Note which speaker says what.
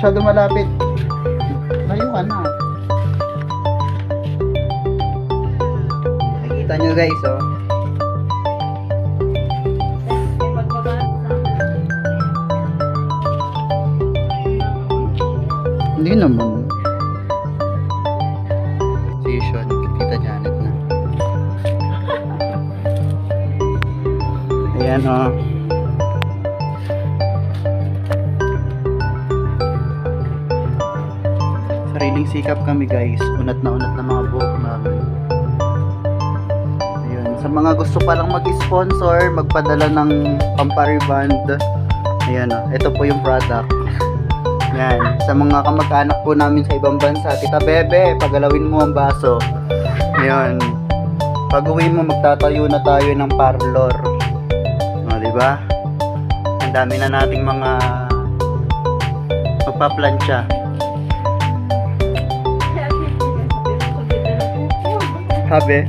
Speaker 1: masyado malapit. Layo ka na. Nakikita nyo guys, oh. Hindi naman. Station, kita Janet na. Ayan, oh. Sariling sikap kami guys. Unat na mga buhok namin. Ayun. Sa mga gusto palang mag-sponsor, magpadala ng pampariband. Ayan, oh. Ito po yung product. Yan, sa mga kamag-anak po namin sa ibang bansa, Tita Bebe, pagalawin mo ang baso. Ngayon, pag uwi mo, magtatayo na tayo ng parlor. O, diba? Ang dami na nating mga magpaplansya. Sabi?